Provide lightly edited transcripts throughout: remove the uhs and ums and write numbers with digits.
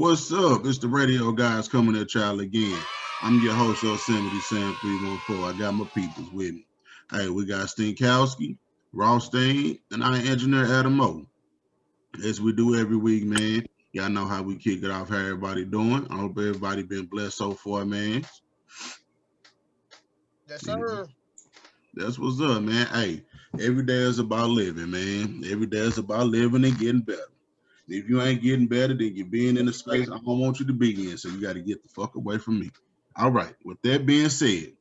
What's up? It's the Radio Godz coming at y'all again. I'm your host, Yosemite Sam 314. I got my peoples with me. Hey, we got Stinkowski, Rothstein, and I engineer Alimony. As we do every week, man. Y'all know how we kick it off, how everybody doing. I hope everybody been blessed so far, man. Yes, sir. That's what's up, man. Hey, every day is about living, man. Every day is about living and getting better. If you ain't getting better, then you're being in a space I don't want you to be in, so you got to get the fuck away from me. All right, with that being said,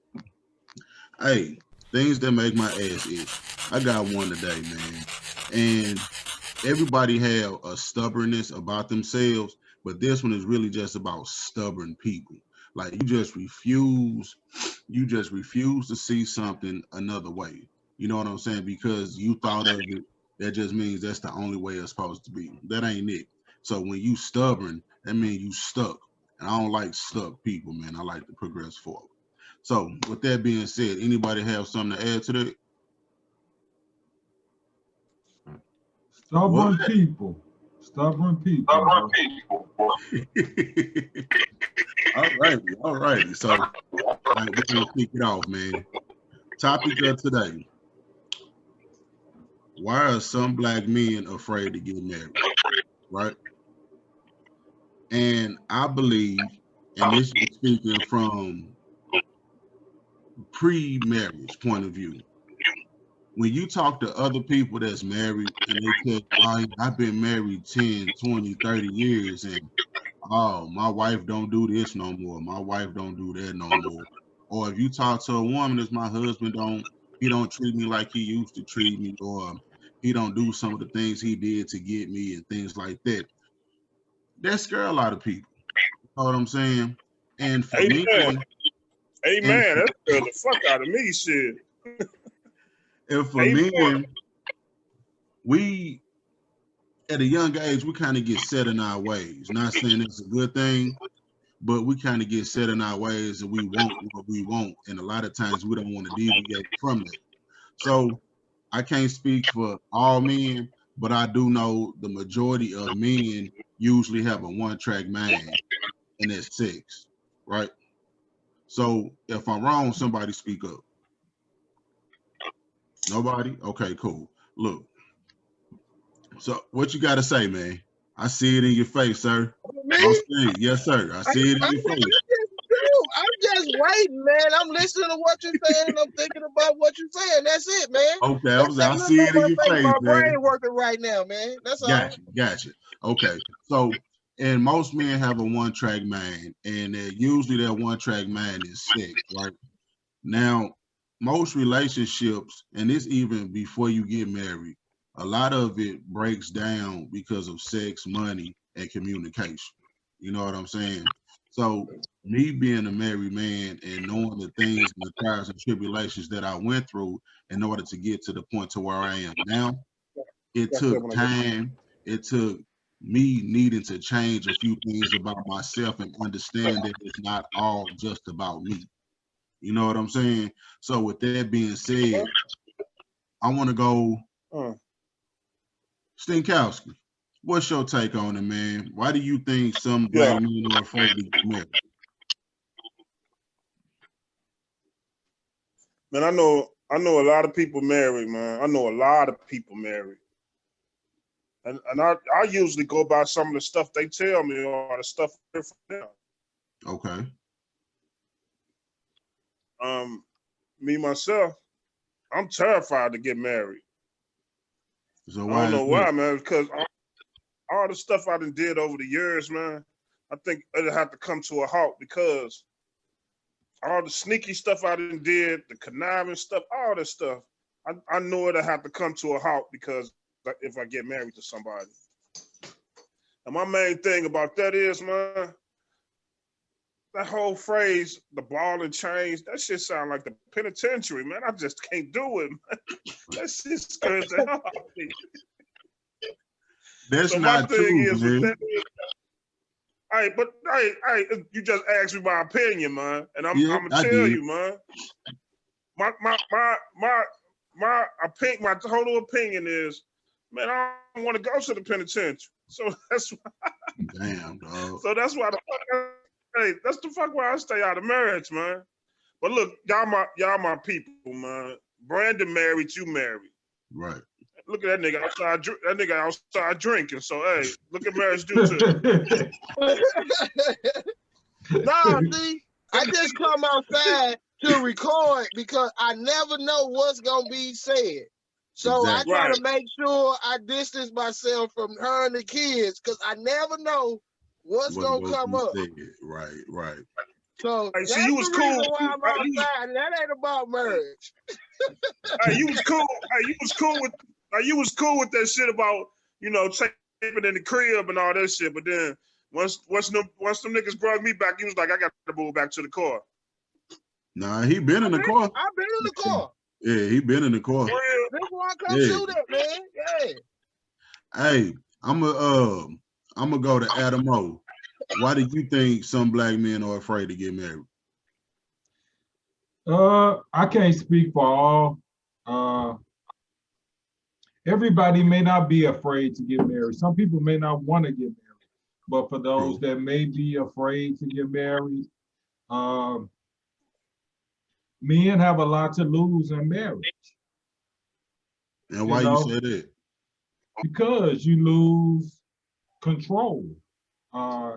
hey, things that make my ass itch. I got one today, man. And everybody have a stubbornness about themselves, but this one is really just about stubborn people. Like you just refuse to see something another way. You know what I'm saying? Because you thought of it. That just means that's the only way it's supposed to be. That ain't it. So when you stubborn, that means you stuck. And I don't like stuck people, man. I like to progress forward. So with that being said, anybody have something to add to that? Stubborn people. Stubborn people. All righty. So we're gonna kick it off, man. Topic of today. Why are some black men afraid to get married? Right? And I believe, and this is speaking from pre-marriage point of view. When you talk to other people that's married and they say, oh, I've been married 10, 20, 30 years and oh, my wife don't do this no more. My wife don't do that no more. Or if you talk to a woman, as my husband he don't treat me like he used to treat me, or he don't do some of the things he did to get me and things like that. That scare a lot of people. You know what I'm saying? And for me, that scares the fuck out of me, shit. And for men, we at a young age, we kind of get set in our ways. Not saying it's a good thing, but we kind of get set in our ways and we want what we want. And a lot of times we don't want to deviate from that. So I can't speak for all men, but I do know the majority of men usually have a one-track mind, and it's sex, right? So if I'm wrong, somebody speak up. Nobody? Okay, cool. Look. So what you got to say, man? I see it in your face, sir. Yes, sir. I see it in your face. I'm just waiting, man. I'm listening to what you're saying and I'm thinking about what you're saying. That's it, man. Okay, I see it in your face, my man. brain working right now, man. That's all. Gotcha. Okay, so and most men have a one-track mind, and usually that one-track mind is sex, right? Now, most relationships, and this even before you get married, a lot of it breaks down because of sex, money, and communication. You know what I'm saying? So me being a married man and knowing the things and the trials and tribulations that I went through in order to get to the point to where I am now, it took time. It took me needing to change a few things about myself and understand that it's not all just about me. You know what I'm saying? So with that being said, I want to go Stinkowski. What's your take on it, man? Why do you think some black men are afraid to get married? Man, I know a lot of people married, man. I know a lot of people married. And I usually go by some of the stuff they tell me or the stuff from them. Okay. me myself, I'm terrified to get married. So I don't know why, that? man, because all the stuff I done did over the years, man, I think it'll have to come to a halt because all the sneaky stuff I done did, the conniving stuff, all this stuff, I know it'll have to come to a halt because if I get married to somebody. And my main thing about that is, man, that whole phrase, the ball and chains, that shit sound like the penitentiary, man. I just can't do it, man. That shit scares the hell out of me. That's so not my thing true, is, man. with that, you just asked me my opinion, man, and I'm gonna tell you, man. My opinion, my total opinion is, man, I don't want to go to the penitentiary. So that's why. Damn, dog. So that's why that's the fuck why I stay out of marriage, man. But look, y'all my people, man. Brandon married, you married. Right. Look at that nigga outside. That nigga outside drinking. So hey, look at marriage do to you. Nah, see, I just come outside to record because I never know what's gonna be said. So Exactly. I try to make sure I distance myself from her and the kids because I never know what's gonna come up. Right. So hey, that's so you was the cool. reason why I'm outside, and that ain't about marriage. Hey, you was cool. Hey, you was cool with that shit about, taping in the crib and all that shit. But then once them niggas brought me back, he was like, I got to move back to the car. Nah, he been in the car. I've been in the car. Yeah, he been in the car. That's why I come shoot it, man. Yeah. Hey, I'm gonna go to Adam O. Why do you think some black men are afraid to get married? I can't speak for all. Everybody may not be afraid to get married. Some people may not want to get married. But for those that may be afraid to get married, men have a lot to lose in marriage. And why you say that? Because you lose control.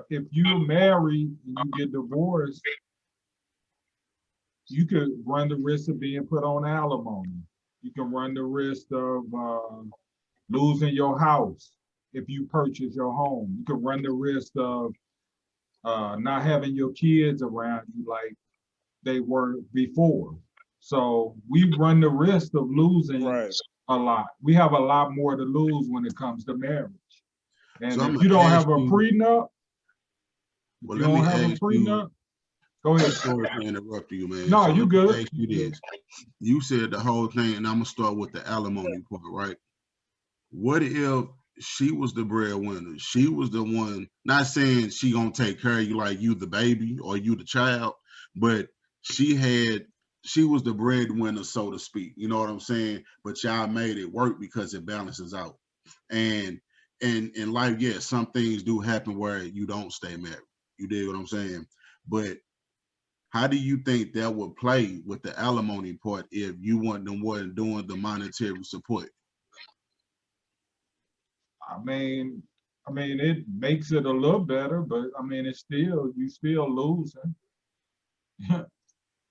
If you're married and you get divorced, you could run the risk of being put on alimony. You can run the risk of losing your house if you purchase your home. You can run the risk of not having your kids around you like they were before. So we run the risk of losing a lot. We have a lot more to lose when it comes to marriage. And so if you don't have a prenup, well, let me ask you. Go ahead. Sorry for interrupting you, man. No, so you good. Ask you this. You said the whole thing, and I'm gonna start with the alimony part, right? What if she was the breadwinner? She was the one, not saying she gonna take care of you like you the baby or you the child, but she was the breadwinner, so to speak. You know what I'm saying? But y'all made it work because it balances out. And in life, yes, some things do happen where you don't stay married. You dig what I'm saying? But how do you think that would play with the alimony part if you weren't the one doing the monetary support? I mean, it makes it a little better, but I mean, you still losing.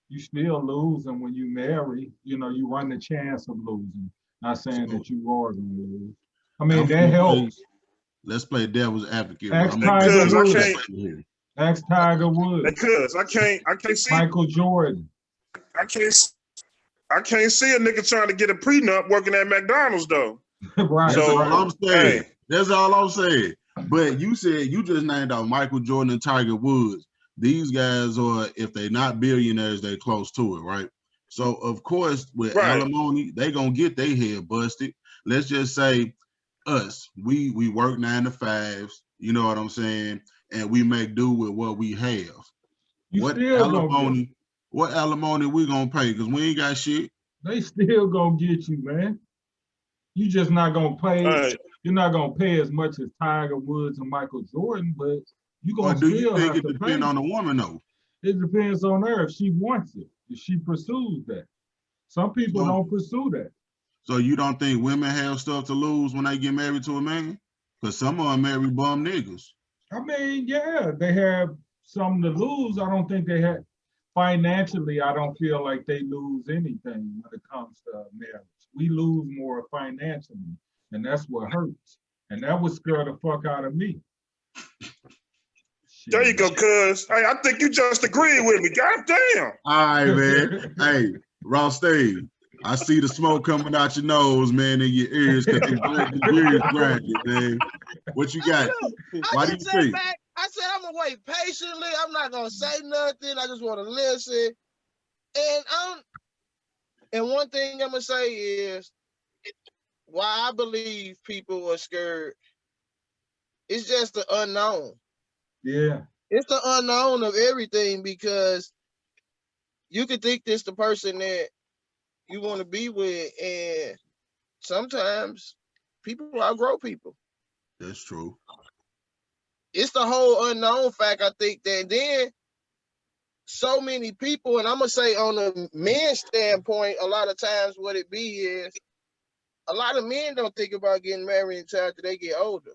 You still losing when you marry. You run the chance of losing. Not saying that you are going to lose. I mean, that helps. Let's play devil's advocate. Ask Tiger Woods. Because I can't see Michael Jordan. I can't see a nigga trying to get a prenup working at McDonald's though. Right. That's all I'm saying. Hey. That's all I'm saying. But you said you just named out Michael Jordan and Tiger Woods. These guys are, if they're not billionaires, they're close to it, right? So of course, with alimony, they gonna get their head busted. Let's just say us, we work 9 to 5s, you know what I'm saying, and we make do with what we have. What alimony we gonna pay? Because we ain't got shit. They still gonna get you, man. You just not gonna pay. You're not gonna pay as much as Tiger Woods and Michael Jordan, but you gonna still have to pay. Do you think it depends on the woman though? It depends on her if she wants it, if she pursues that. Some people don't pursue that. So you don't think women have stuff to lose when they get married to a man? Because some of them marry bum niggas. I mean, yeah, they have something to lose. I don't think they have. financially, I don't feel like they lose anything when it comes to marriage. We lose more financially, and that's what hurts. And that would scare the fuck out of me. There you go, cuz. Hey, I think you just agreed with me. God damn. All right, man. Hey, Ross Steve, I see the smoke coming out your nose, man, and your ears, because the ears grinding, man. What you got? Why do you think? I said I'm gonna wait patiently. I'm not gonna say nothing. I just want to listen. And one thing I'm gonna say is why I believe people are scared. It's just the unknown. Yeah. It's the unknown of everything, because you could think this the person that you want to be with, and sometimes people outgrow people. That's true. It's the whole unknown fact, I think, that then so many people, and I'm going to say on the men's standpoint, a lot of times what it be is a lot of men don't think about getting married until after they get older.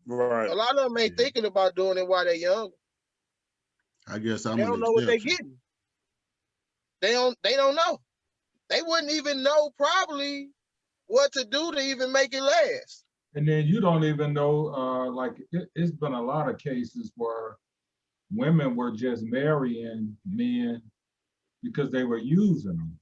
Right. A lot of them ain't thinking about doing it while they're young. I guess I'm They an don't know what they're exception. getting. They don't know. They wouldn't even know probably what to do to even make it last. And then you don't even know, like it's been a lot of cases where women were just marrying men because they were using them,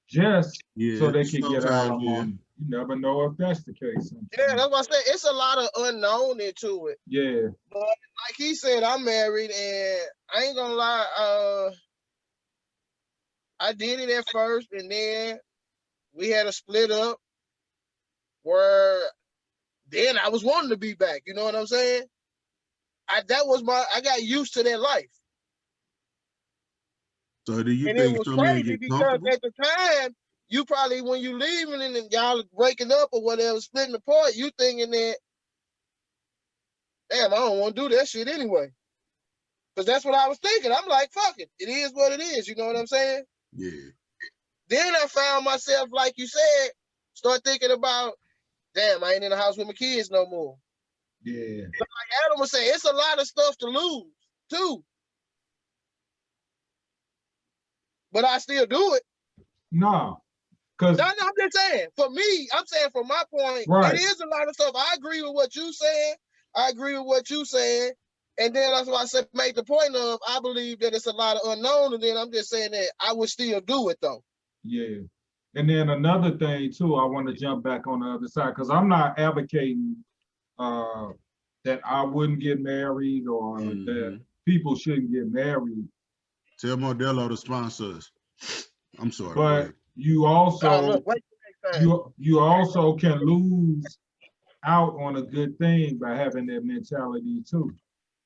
just so they could get alimony. Yeah. You never know if that's the case. Sometimes. Yeah, that's what I said. It's a lot of unknown into it. Yeah. But like he said, I'm married, and I ain't gonna lie, I did it at first, and then we had a split up where then I was wanting to be back. You know what I'm saying? I got used to that life. So do you And think it was some men crazy get because comfortable? at the time, you probably, when you leaving and y'all breaking up or whatever, splitting apart, you thinking that, damn, I don't want to do that shit anyway. Because that's what I was thinking. I'm like, fuck it. It is what it is. You know what I'm saying? Yeah. Then I found myself, like you said, start thinking about, damn, I ain't in the house with my kids no more. Yeah. But like Adam was saying, it's a lot of stuff to lose, too. But I still do it. No. No, I'm just saying, for me, I'm saying from my point, right. It is a lot of stuff. I agree with what you saying. And then that's why I said, make the point of, I believe that it's a lot of unknown. And then I'm just saying that I would still do it, though. Yeah. And then another thing, too, I want to jump back on the other side, because I'm not advocating that I wouldn't get married or that people shouldn't get married. Tell Modelo to sponsor us. I'm sorry. But you also, you also can lose out on a good thing by having that mentality too.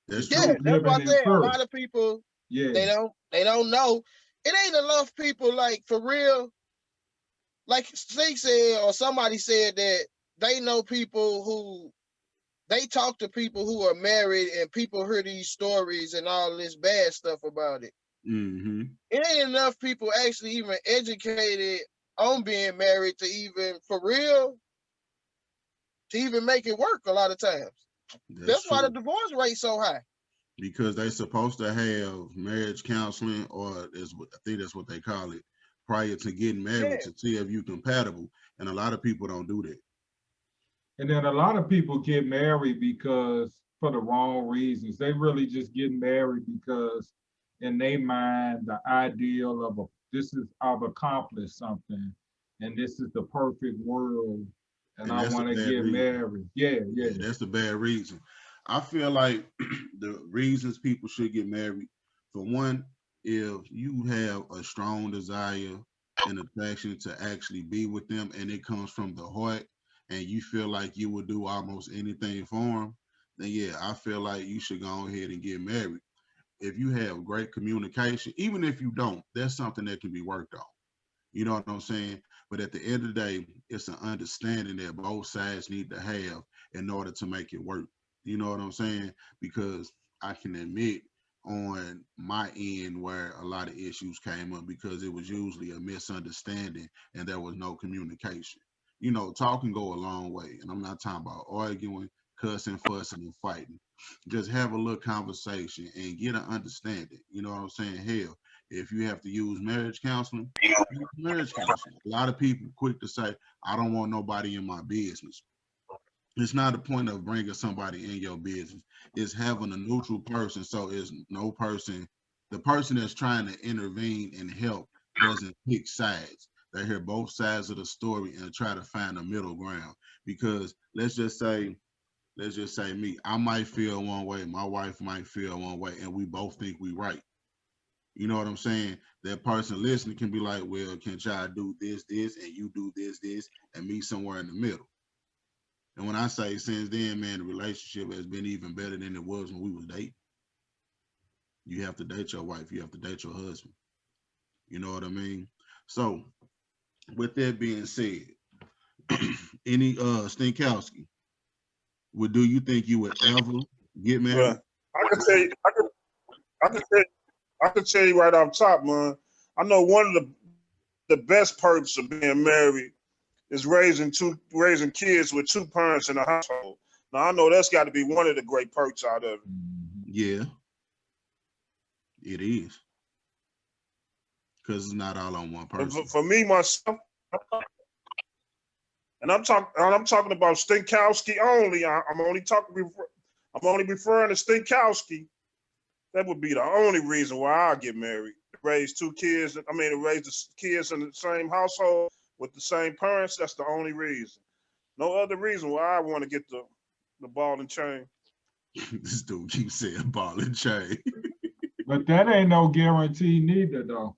That's true. Yeah, that's what I said. A lot of people, they don't know. It ain't enough people, like, for real. Like Sink said, or somebody said that they know people who, they talk to people who are married, and people hear these stories and all this bad stuff about it. Mm-hmm. It ain't enough people actually even educated on being married to even, for real, to even make it work a lot of times. That's why the divorce rate so high. Because they're supposed to have marriage counseling, or I think that's what they call it, prior to getting married, to see if you're compatible. And a lot of people don't do that. And then a lot of people get married because for the wrong reasons. They really just get married because in their mind, the ideal of I've accomplished something, and this is the perfect world, and I want to get married. Yeah. That's a bad reason. I feel like the reasons people should get married, for one, if you have a strong desire and attraction to actually be with them, and it comes from the heart, and you feel like you would do almost anything for them, then yeah, I feel like you should go ahead and get married. If you have great communication, even if you don't, that's something that can be worked on. You know what I'm saying? But at the end of the day, it's an understanding that both sides need to have in order to make it work. You know what I'm saying? Because I can admit on my end where a lot of issues came up because it was usually a misunderstanding and there was no communication. You know, talking go a long way. And I'm not talking about arguing, cussing, fussing, and fighting. Just have a little conversation and get an understanding. You know what I'm saying? Hell, if you have to use marriage counseling, use marriage counseling. A lot of people quick to say, I don't want nobody in my business. It's not the point of bringing somebody in your business. It's having a neutral person. So it's no person, the person that's trying to intervene and help doesn't pick sides. They hear both sides of the story and try to find a middle ground. Because let's just say me, I might feel one way, my wife might feel one way, and we both think we right. You know what I'm saying? That person listening can be like, well, can y'all do this, and you do this, and meet somewhere in the middle. And when I say since then, man, the relationship has been even better than it was when we was dating. You have to date your wife. You have to date your husband. You know what I mean? So with that being said, any Stinkowski, do you think you would ever get married? Right. I can tell you right off top, man. I know one of the best perks of being married is raising kids with two parents in a household. Now I know that's got to be one of the great perks out of it. Yeah, it is, because it's not all on one person. For me, myself, and I'm talking about Stinkowski only. I'm only referring to Stinkowski. That would be the only reason why I get married. To raise two kids. To raise the kids in the same household with the same parents. That's the only reason. No other reason why I want to get the ball and chain. This dude keeps saying ball and chain. But that ain't no guarantee neither, though.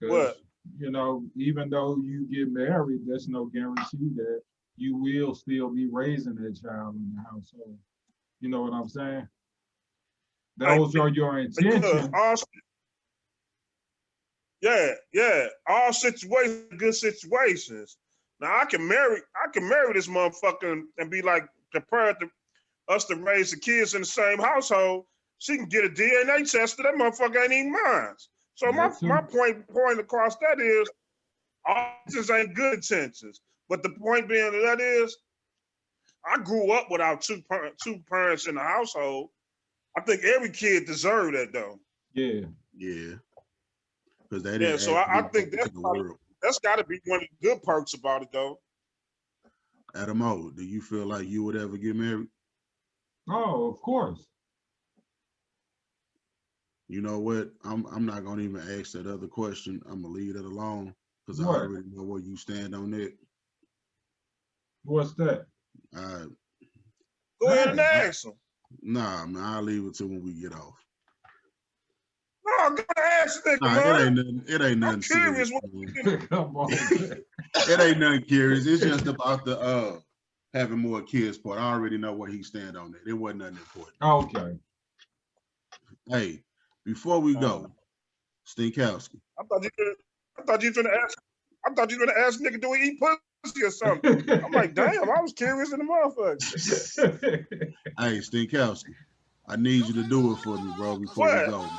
What? You know, even though you get married, there's no guarantee that you will still be raising that child in the household. You know what I'm saying? Those are your intentions. All situations, good situations. Now I can marry this motherfucker and be like prepared to us to raise the kids in the same household. She can get a DNA test, that motherfucker ain't even mine. So my point across that is, all intentions ain't good intentions. But the point being that is, I grew up without two parents in the household. I think every kid deserved that though. Yeah. Because they didn't. So I think that's got to be one of the good perks about it though. Adamo, do you feel like you would ever get married? Oh, of course. You know what? I'm not gonna even ask that other question. I'm gonna leave it alone because I already know where you stand on it. What's that? Go ahead and ask him. Nah, man, I'll leave it to when we get off. No, go ask nigga, man. It ain't nothing serious. Come on. It ain't nothing curious. It's just about the having more kids part. I already know where he stand on it. It wasn't nothing important. Okay. Hey, before we go, Stinkowski. I thought you were gonna ask nigga, do he eat pussy or something? I'm like, damn, I was curious in the motherfucker. Hey, Stinkowski, I need you to do it for me, bro, before we go, man.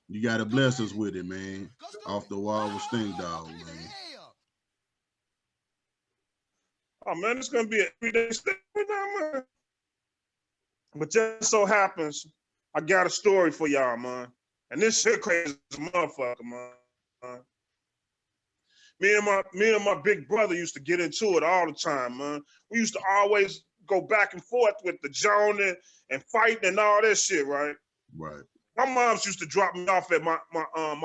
You gotta bless us with it, man. Off the wall with Stink Dog, man. Oh man, it's gonna be an everyday thing, man. But just so happens, I got a story for y'all, man. And this shit crazy as a motherfucker, man. Me and my big brother used to get into it all the time, man. We used to always go back and forth with the joning and fighting and all that shit, right? Right. My moms used to drop me off at my aunt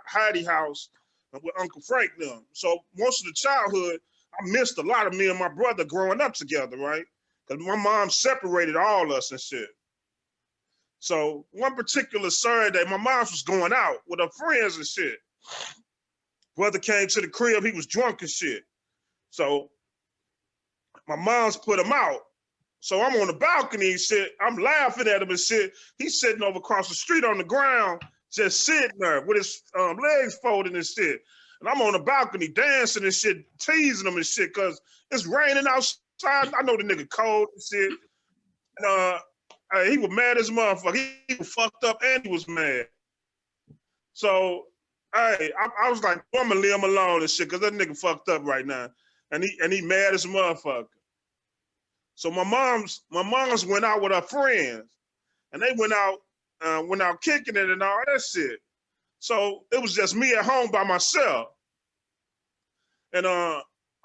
Heidi house with Uncle Frank now. So most of the childhood, I missed a lot of me and my brother growing up together, right? Because my mom separated all us and shit. So one particular Saturday, my mom was going out with her friends and shit. Brother came to the crib, he was drunk and shit. So my mom's put him out. So I'm on the balcony and shit. I'm laughing at him and shit. He's sitting over across the street on the ground, just sitting there with his legs folded and shit. And I'm on the balcony dancing and shit, teasing him and shit, because it's raining outside. I know the nigga cold and shit. And he was mad as a motherfucker. He was fucked up and he was mad. So, hey, I was like, I'm gonna leave him alone and shit, because that nigga fucked up right now. And he mad as a motherfucker. So my mom's went out with her friends, and they went out kicking it and all that shit. So it was just me at home by myself. And I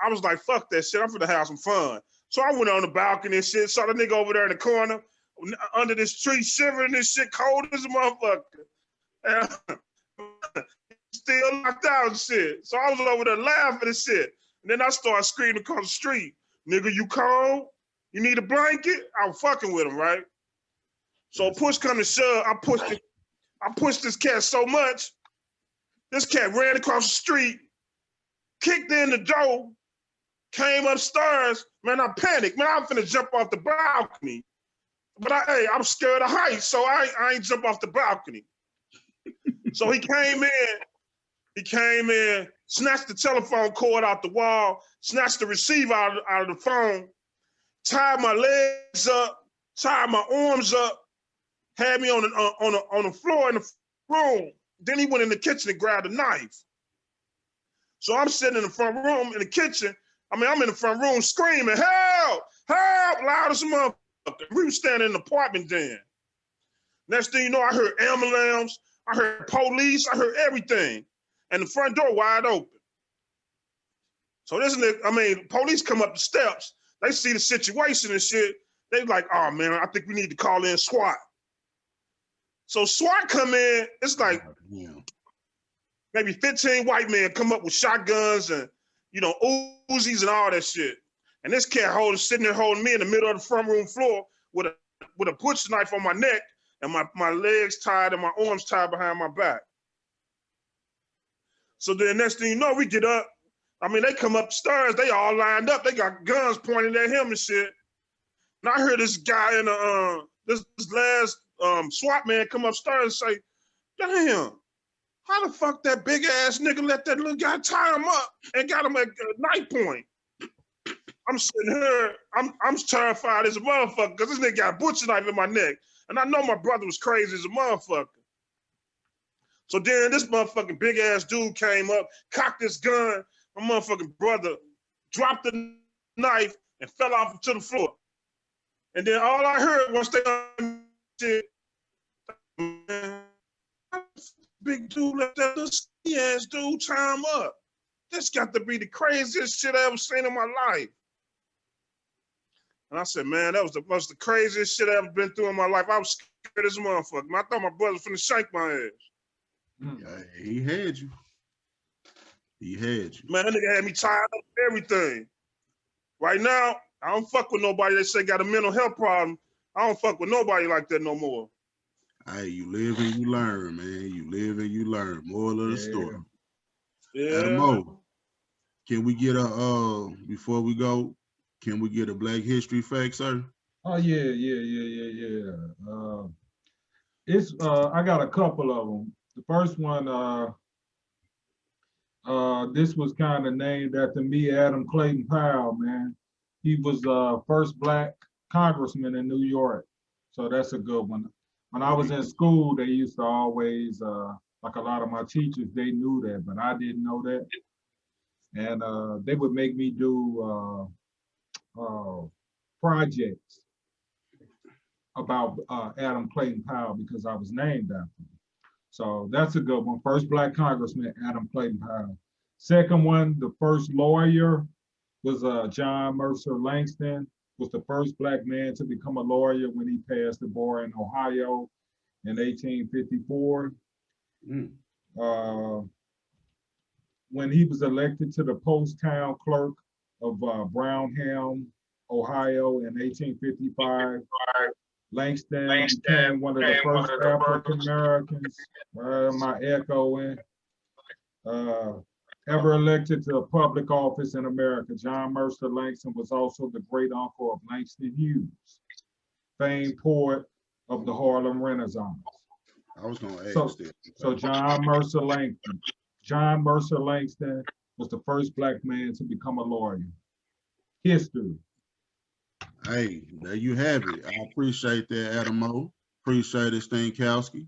was like, fuck that shit, I'm finna have some fun. So I went on the balcony and shit, saw the nigga over there in the corner, under this tree, shivering this shit, cold as a motherfucker. And still locked out and shit. So I was over there laughing and shit. And then I started screaming across the street, nigga, you cold? You need a blanket? I was fucking with him, right? So push come to shove, I pushed this cat so much, this cat ran across the street, kicked in the door, came upstairs. Man, I panicked. Man, I'm finna jump off the balcony. But I'm scared of heights, so I ain't jump off the balcony. So he came in, snatched the telephone cord out the wall, snatched the receiver out of the phone, tied my legs up, tied my arms up, had me on the floor in the room. Then he went in the kitchen and grabbed a knife. So I'm sitting in the front room in the kitchen. I mean, I'm in the front room screaming, help, help, loud as a motherfucker. We were standing in the apartment then. Next thing you know, I heard ambulance, I heard police, I heard everything. And the front door wide open. So this nigga, I mean, police come up the steps, they see the situation and shit. They like, oh man, I think we need to call in SWAT. So SWAT come in, it's like maybe 15 white men come up with shotguns and, Uzis and all that shit. And this cat sitting there holding me in the middle of the front room floor with a butcher knife on my neck and my legs tied and my arms tied behind my back. So then next thing you know, we get up. I mean, they come upstairs, they all lined up. They got guns pointed at him and shit. And I heard this guy in this last SWAT man come upstairs and say, damn, how the fuck that big ass nigga let that little guy tie him up and got him at knife point? I'm sitting here, I'm terrified as a motherfucker because this nigga got a butcher knife in my neck. And I know my brother was crazy as a motherfucker. So then this motherfucking big ass dude came up, cocked his gun. My motherfucking brother dropped the knife and fell off to the floor. And then all I heard once they said, man, big dude let that little skinny ass dude tie him up. This got to be the craziest shit I ever seen in my life. And I said, man, that was the craziest shit I ever been through in my life. I was scared as a motherfucker. Man, I thought my brother was finna shank my ass. Yeah, he had you. He had you. Man, that nigga had me tied up and everything. Right now, I don't fuck with nobody that say got a mental health problem. I don't fuck with nobody like that no more. Hey, you live and you learn, man. You live and you learn. Moral of the story. Yeah. Adamo, can we get before we go, can we get a Black History fact, sir? Oh, yeah. I got a couple of them. The first one, this was kind of named after me, Adam Clayton Powell, man. He was first Black congressman in New York. So that's a good one. When I was in school, they used to always, like a lot of my teachers, they knew that, but I didn't know that. And they would make me do projects about Adam Clayton Powell because I was named after him. So that's a good one. First Black congressman, Adam Clayton Powell. Second one, the first lawyer was John Mercer Langston, was the first Black man to become a lawyer when he passed the bar in Ohio in 1854. When he was elected to the post-town clerk of Brownham, Ohio in 1855, Langston became one of the first African Americans, my echoing, ever elected to a public office in America. John Mercer Langston was also the great uncle of Langston Hughes, famed poet of the Harlem Renaissance. I was gonna ask that. So John Mercer Langston was the first Black man to become a lawyer. History. Hey, there you have it. I appreciate that, Adamo. Appreciate it, Stankowski.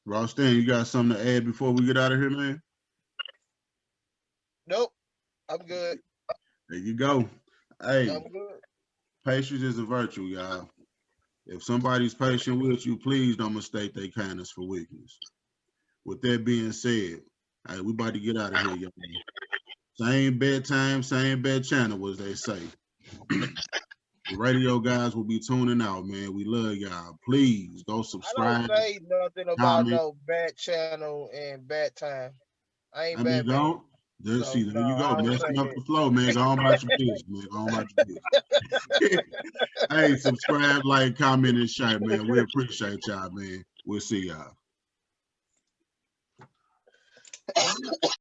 Rostan, you got something to add before we get out of here, man? Nope, I'm good. There you go. Hey, I'm good. Patience is a virtue, y'all. If somebody's patient with you, please don't mistake their kindness for weakness. With that being said, hey, we about to get out of here, y'all. Same bedtime, same bed channel, as they say. The Radio Godz will be tuning out, man. We love y'all. Please go subscribe. I don't say nothing about no bad channel and bad time. I ain't bad. There you go. Messing up the flow, man. Go on about your business, man. Go on about your business. Hey, subscribe, like, comment, and share, man. We appreciate y'all, man. We'll see y'all.